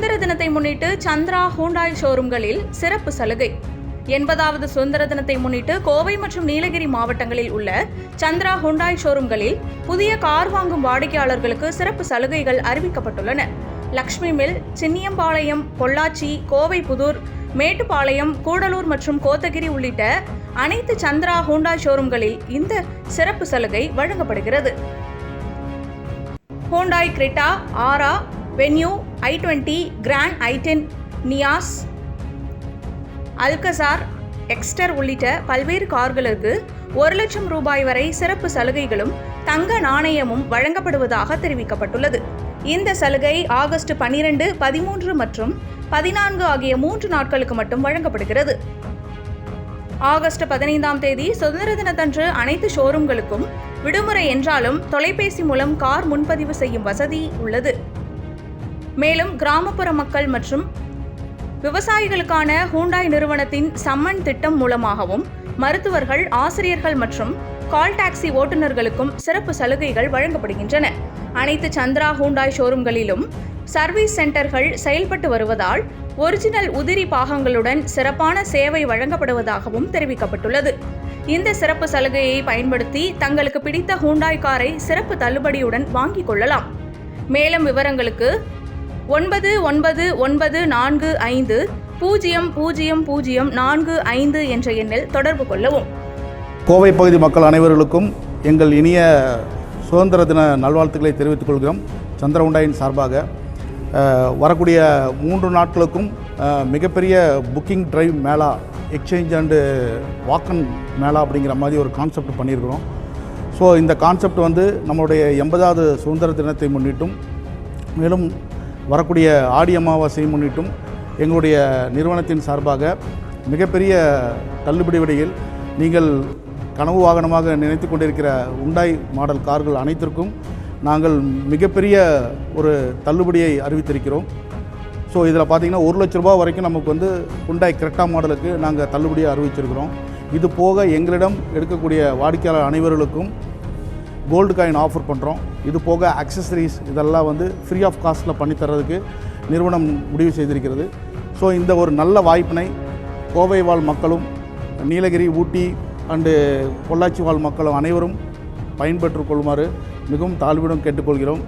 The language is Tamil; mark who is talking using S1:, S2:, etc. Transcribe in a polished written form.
S1: சுதந்திர தினத்தை முன்னிட்டு சந்திரா ஹூண்டாய் ஷோரூம்களில் சிறப்பு சலுகை. 80வது சுதந்திர தினத்தை முன்னிட்டு கோவை மற்றும் நீலகிரி மாவட்டங்களில் உள்ள சந்திரா ஹூண்டாய் ஷோரூம்களில் புதிய கார் வாங்கும் வாடிக்கையாளர்களுக்கு சிறப்பு சலுகைகள் அறிவிக்கப்பட்டுள்ளன. லக்ஷ்மி மில், சின்னியம்பாளையம், பொள்ளாச்சி, கோவை புதூர், மேட்டுப்பாளையம், கூடலூர் மற்றும் கோத்தகிரி உள்ளிட்ட அனைத்து சந்திரா ஹூண்டாய் ஷோரூம்களில் இந்த சிறப்பு சலுகை வழங்கப்படுகிறது. Hyundai Creta, Aura, Venue, i20, Grand i10, Nios, Alcazar, Exter உள்ளிட்ட பல்வேறு கார்களுக்கு 1 லட்சம் ரூபாய் வரை சிறப்பு சலுகைகளும் தங்க நாணயமும் வழங்கப்படுவதாக தெரிவிக்கப்பட்டுள்ளது. இந்த சலுகை ஆகஸ்ட் 12, 13 மற்றும் 14 ஆகிய 3 நாட்களுக்கு மட்டும் வழங்கப்படுகிறது. ஆகஸ்ட் 15ஆம் தேதி சுதந்திர தினத்தன்று அனைத்து ஷோரூம்களுக்கும் விடுமுறை என்றாலும் தொலைபேசி மூலம் கார் முன்பதிவு செய்யும் வசதி உள்ளது. மேலும் கிராமப்புற மக்கள் மற்றும் விவசாயிகளுக்கான ஹூண்டாய் நிறுவனத்தின் சம்மன் திட்டம் மூலமாகவும் மருத்துவர்கள், ஆசிரியர்கள் மற்றும் கால் டாக்ஸி ஓட்டுநர்களுக்கும் சிறப்பு சலுகைகள் வழங்கப்படுகின்றன. அனைத்து சந்திரா ஹூண்டாய் ஷோரூம்களிலும் சர்வீஸ் சென்டர்கள் செயல்பட்டு வருவதால் ஒரிஜினல் உதிரி பாகங்களுடன் சிறப்பான சேவை வழங்கப்படுவதாகவும் தெரிவிக்கப்பட்டுள்ளது. இந்த சிறப்பு சலுகையை பயன்படுத்தி தங்களுக்கு பிடித்த ஹூண்டாய் காரை சிறப்பு தள்ளுபடியுடன் வாங்கிக் கொள்ளலாம். மேலும் விவரங்களுக்கு 9945000045 என்ற எண்ணில் தொடர்பு கொள்ளவும்.
S2: கோவை பகுதி மக்கள் அனைவர்களுக்கும் எங்கள் இனிய சுதந்திர தின நல்வாழ்த்துக்களை தெரிவித்துக் கொள்கிறோம். சந்திரா ஹூண்டாயின் சார்பாக வரக்கூடிய 3 நாட்களுக்கும் மிகப்பெரிய booking drive mela, exchange and walk in mela அப்படிங்கிற மாதிரி ஒரு கான்செப்ட் பண்ணியிருக்கிறோம். ஸோ இந்த கான்செப்ட் நம்மளுடைய 80வது சுதந்திர தினத்தை முன்னிட்டும் மேலும் வரக்கூடிய ஆடி அமாவாசையை முன்னிட்டும் எங்களுடைய நிறுவனத்தின் சார்பாக மிகப்பெரிய தள்ளுபடி விலையில் நீங்கள் கனவு வாகனமாக நினைத்து கொண்டிருக்கிற ஹூண்டாய் மாடல் கார்கள் அனைத்திற்கும் நாங்கள் மிகப்பெரிய ஒரு தள்ளுபடியை அறிவித்திருக்கிறோம். ஸோ இதில் பார்த்திங்கன்னா 1 லட்ச ரூபா வரைக்கும் நமக்கு ஹூண்டாய் கிரெட்டா மாடலுக்கு நாங்கள் தள்ளுபடியை அறிவிச்சிருக்கிறோம். இது போக எங்களிடம் எடுக்கக்கூடிய வாடிக்கையாளர் அனைவர்களுக்கும் கோல்டு காயின் ஆஃபர் பண்ணுறோம். இது போக அக்சசரிஸ் இதெல்லாம் ஃப்ரீ ஆஃப் காஸ்ட்டில் பண்ணித்தரதுக்கு நிறுவனம் முடிவு செய்திருக்கிறது. ஸோ இந்த ஒரு நல்ல வாய்ப்பினை கோவை வாழ் மக்களும், நீலகிரி, ஊட்டி அண்டு பொள்ளாச்சி வாழ் மக்களும் அனைவரும் பயன்பெற்றுக் கொள்ளுமாறு மிகவும் தாழ்வுடன் கேட்டுக்கொள்கிறோம்.